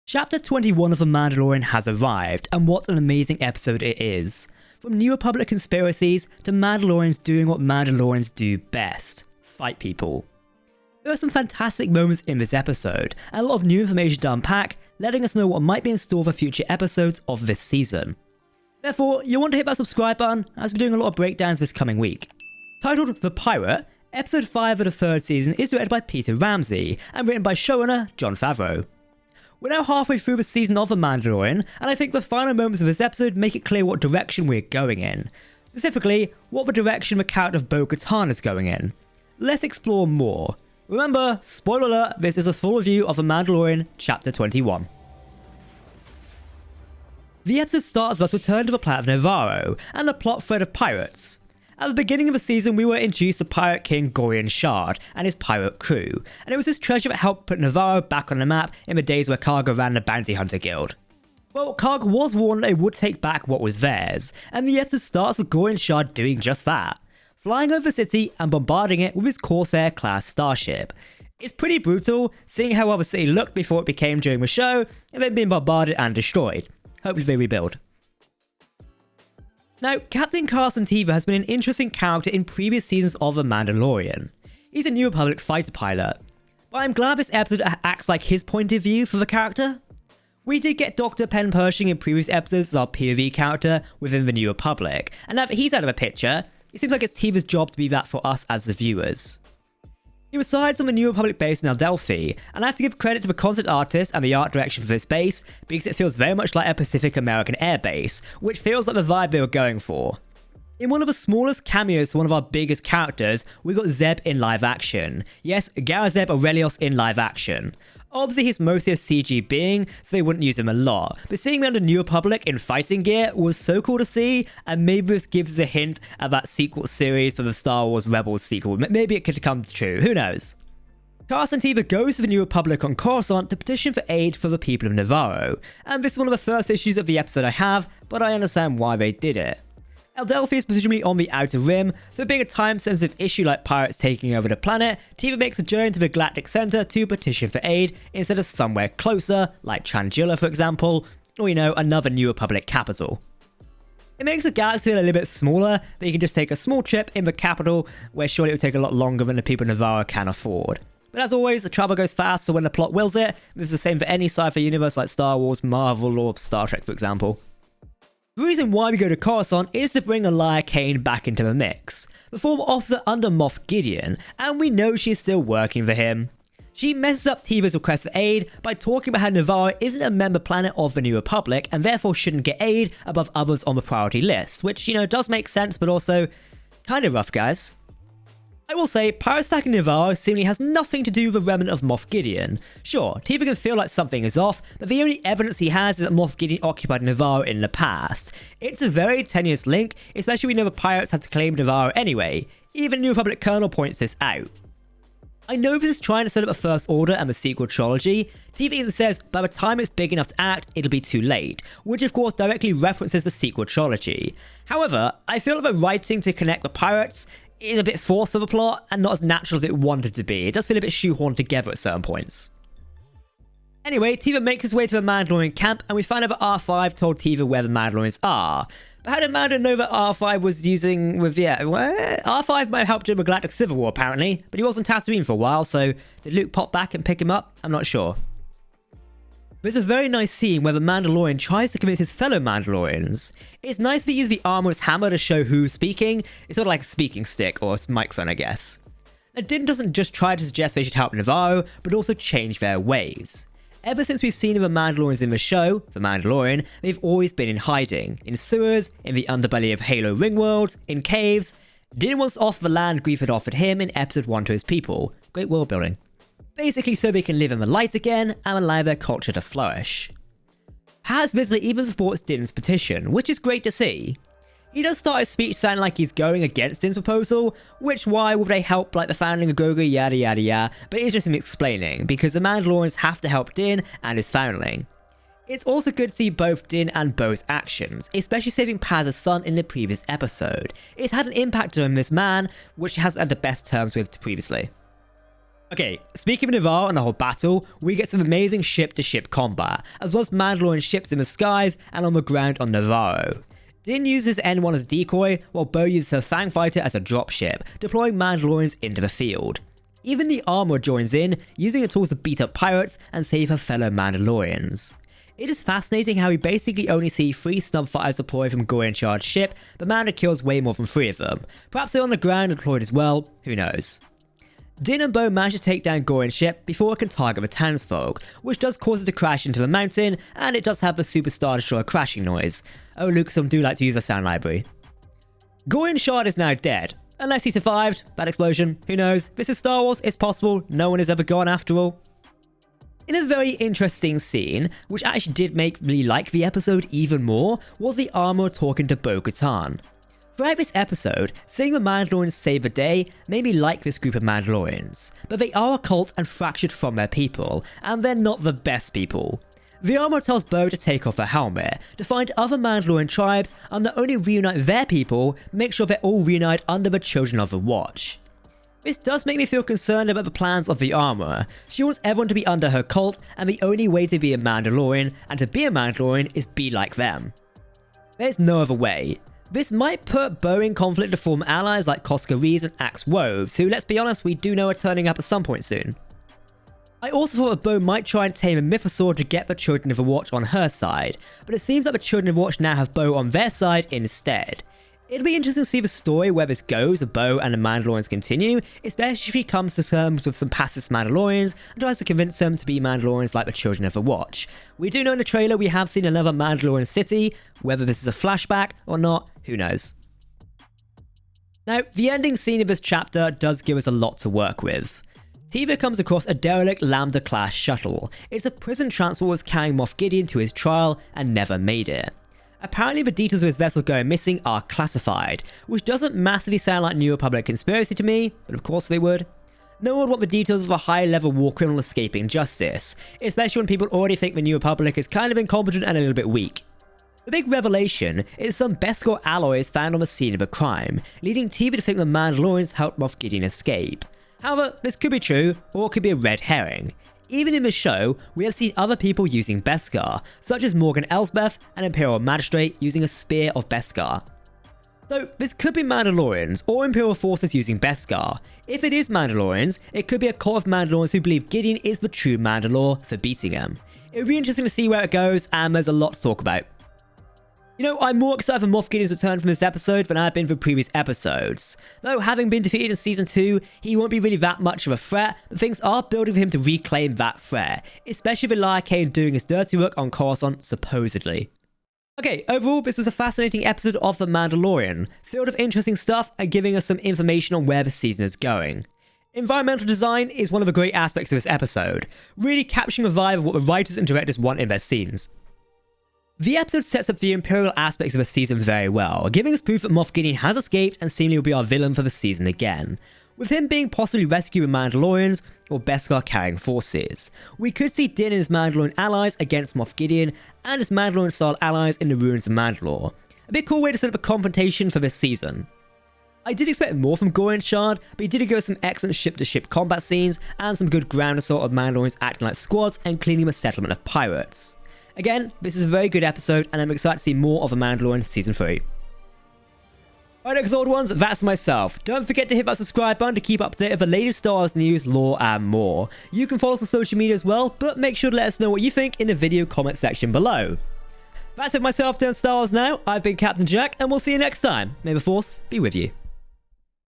Chapter 21 of The Mandalorian has arrived, and what an amazing episode it is. From New Republic conspiracies to Mandalorians doing what Mandalorians do best, fight people. There are some fantastic moments in this episode, and a lot of new information to unpack, letting us know what might be in store for future episodes of this season. Therefore, you'll want to hit that subscribe button, as we're doing a lot of breakdowns this coming week. Titled The Pirate, Episode 5 of the third season is directed by Peter Ramsey, and written by showrunner Jon Favreau. We're now halfway through the season of The Mandalorian, and I think the final moments of this episode make it clear what direction we're going in. Specifically, what the direction the character of Bo-Katan is going in. Let's explore more. Remember, spoiler alert, this is a full review of The Mandalorian Chapter 21. The episode starts with us returning to the planet of Navarro, and the plot thread of pirates. At the beginning of the season, we were introduced to Pirate King Gorian-Shard and his pirate crew, and it was his treasure that helped put Navarro back on the map in the days where Karga ran the Bounty Hunter Guild. Well, Karga was warned that it would take back what was theirs, and the episode starts with Gorian-Shard doing just that, flying over the city and bombarding it with his Corsair-class starship. It's pretty brutal, seeing how well the city looked before it became during the show, and then being bombarded and destroyed. Hopefully they rebuild. Now, Captain Carson Teva has been an interesting character in previous seasons of The Mandalorian. He's a New Republic fighter pilot, but I'm glad this episode acts like his point of view for the character. We did get Dr. Pen Pershing in previous episodes as our POV character within the New Republic, and now that he's out of the picture, it seems like it's Teva's job to be that for us as the viewers. He resides on the New Republic base in Adelphi, and I have to give credit to the concept artist and the art direction for this base, because it feels very much like a Pacific American air base, which feels like the vibe they were going for. In one of the smallest cameos for one of our biggest characters, we got Zeb in live action. Yes, Garazeb Aurelios in live action. Obviously he's mostly a CG being, so they wouldn't use him a lot, but seeing him under New Republic in fighting gear was so cool to see, and maybe this gives us a hint at that sequel series for the Star Wars Rebels sequel. Maybe it could come true, who knows? Carson Teva goes to the New Republic on Coruscant to petition for aid for the people of Navarro, and this is one of the first issues of the episode I have, but I understand why they did it. Adelphi is presumably on the Outer Rim, so being a time-sensitive issue like pirates taking over the planet, Teva makes a journey to the Galactic Center to petition for aid instead of somewhere closer, like Changilla for example, or another New Republic capital. It makes the galaxy feel a little bit smaller, that you can just take a small trip in the capital, where surely it would take a lot longer than the people of Navarro can afford. But as always, the travel goes fast, so when the plot wills it, it's the same for any sci-fi universe like Star Wars, Marvel, or Star Trek for example. The reason why we go to Coruscant is to bring Elia Kane back into the mix, the former officer under Moff Gideon, and we know she's still working for him. She messes up Teva's request for aid by talking about how Navarro isn't a member planet of the New Republic and therefore shouldn't get aid above others on the priority list, which, does make sense, but also kind of rough, guys. I will say, pirates attacking Navarro seemingly has nothing to do with the remnant of Moff Gideon. Sure, Teva can feel like something is off, but the only evidence he has is that Moff Gideon occupied Navarro in the past. It's a very tenuous link, especially when we know the pirates had to claim Navarro anyway. Even New Republic Colonel points this out. I know this is trying to set up a First Order and the sequel trilogy. Teva even says by the time it's big enough to act, it'll be too late, which of course directly references the sequel trilogy. However, I feel like the writing to connect the pirates is a bit forced for the plot and not as natural as it wanted to be. It does feel a bit shoehorned together at certain points. Anyway, Teva makes his way to the Mandalorian camp, and we find out that R5 told Teva where the Mandalorians are. But how did Mando know that R5 was using with, R5 might have helped during the Galactic Civil War apparently, but he was on Tatooine for a while, so did Luke pop back and pick him up? I'm not sure. There's a very nice scene where the Mandalorian tries to convince his fellow Mandalorians. It's nice to use the armor as hammer to show who's speaking. It's sort of like a speaking stick, or a microphone I guess. Now Din doesn't just try to suggest they should help Navarro, but also change their ways. Ever since we've seen the Mandalorians in the show, The Mandalorian, they've always been in hiding. In sewers, in the underbelly of Halo Ringworlds, in caves. Din wants to offer the land Greef had offered him in episode 1 to his people. Great world building. Basically so they can live in the light again and allow their culture to flourish. Has Vizsla even supports Din's petition, which is great to see. He does start his speech sounding like he's going against Din's proposal, which why would they help like the founding of Grogu, yada yada yada, but it's just him explaining, because the Mandalorians have to help Din and his foundling. It's also good to see both Din and Bo's actions, especially saving Paz's son in the previous episode. It's had an impact on this man, which he hasn't had the best terms with previously. Okay, speaking of Navarre and the whole battle, we get some amazing ship-to-ship combat, as well as Mandalorian ships in the skies and on the ground on Navarro. Din uses N1 as decoy, while Bo uses her Fang Fighter as a dropship, deploying Mandalorians into the field. Even the armor joins in, using the tools to beat up pirates and save her fellow Mandalorians. It is fascinating how we basically only see 3 snub fighters deployed from Courtney-Hart's ship, but Mando kills way more than 3 of them. Perhaps they're on the ground deployed as well, who knows. Din and Bo manage to take down Courtney's ship before it can target the townsfolk, which does cause it to crash into the mountain, and it does have the Super Star Destroyer crashing noise. Oh, Lucasfilm do like to use a sound library. Courtney-Hart is now dead. Unless he survived that explosion, who knows? This is Star Wars, it's possible, no one has ever gone after all. In a very interesting scene, which actually did make me like the episode even more, was the armor talking to Bo-Katan. Throughout this episode, seeing the Mandalorians save the day made me like this group of Mandalorians, but they are a cult and fractured from their people, and they're not the best people. The armor tells Bo to take off her helmet, to find other Mandalorian tribes, and not only reunite their people, make sure they're all reunited under the Children of the Watch. This does make me feel concerned about the plans of the armor. She wants everyone to be under her cult, and the only way to be a Mandalorian, and to be a Mandalorian, is be like them. There's no other way. This might put Bo in conflict to form allies like Cosca Reese and Axe Woves, who, let's be honest, we do know are turning up at some point soon. I also thought that Bo might try and tame a Mythosaur to get the Children of the Watch on her side, but it seems like the Children of the Watch now have Bo on their side instead. It'll be interesting to see the story where this goes if Bo and the Mandalorians continue, especially if he comes to terms with some pacifist Mandalorians and tries to convince them to be Mandalorians like the Children of the Watch. We do know in the trailer we have seen another Mandalorian city, whether this is a flashback or not, who knows. Now, the ending scene of this chapter does give us a lot to work with. Teva comes across a derelict Lambda-class shuttle. It's a prison transport that was carrying Moff Gideon to his trial and never made it. Apparently the details of his vessel going missing are classified, which doesn't massively sound like New Republic conspiracy to me, but of course they would. No one would want the details of a high-level war criminal escaping justice, especially when people already think the New Republic is kind of incompetent and a little bit weak. The big revelation is some Beskar alloys found on the scene of a crime, leading Teva to think the Mandalorians helped Moff Gideon escape. However, this could be true, or it could be a red herring. Even in the show, we have seen other people using Beskar, such as Morgan Elsbeth, an Imperial Magistrate using a Spear of Beskar. So this could be Mandalorians or Imperial forces using Beskar. If it is Mandalorians, it could be a cult of Mandalorians who believe Gideon is the true Mandalore for beating him. It would be interesting to see where it goes, and there's a lot to talk about. You know, I'm more excited for Moff Gideon's return from this episode than I have been for previous episodes. Though, having been defeated in Season 2, he won't be really that much of a threat, but things are building for him to reclaim that threat, especially with Elia Kane doing his dirty work on Coruscant, supposedly. Okay, overall, this was a fascinating episode of The Mandalorian, filled with interesting stuff and giving us some information on where the season is going. Environmental design is one of the great aspects of this episode, really capturing the vibe of what the writers and directors want in their scenes. The episode sets up the Imperial aspects of the season very well, giving us proof that Moff Gideon has escaped and seemingly will be our villain for the season again, with him being possibly rescuing Mandalorians or Beskar carrying forces. We could see Din and his Mandalorian allies against Moff Gideon and his Mandalorian-style allies in the ruins of Mandalore. A bit cool way to set up a confrontation for this season. I did expect more from Courtney-Hart, but he did give us some excellent ship-to-ship combat scenes and some good ground assault of Mandalorians acting like squads and cleaning the settlement of pirates. Again, this is a very good episode, and I'm excited to see more of The Mandalorian Season 3. Alright, Exalted Ones, that's myself. Don't forget to hit that subscribe button to keep up to date with the latest Star Wars news, lore, and more. You can follow us on social media as well, but make sure to let us know what you think in the video comment section below. That's it myself doing Star Wars Now. I've been Captain Jack, and we'll see you next time. May the Force be with you.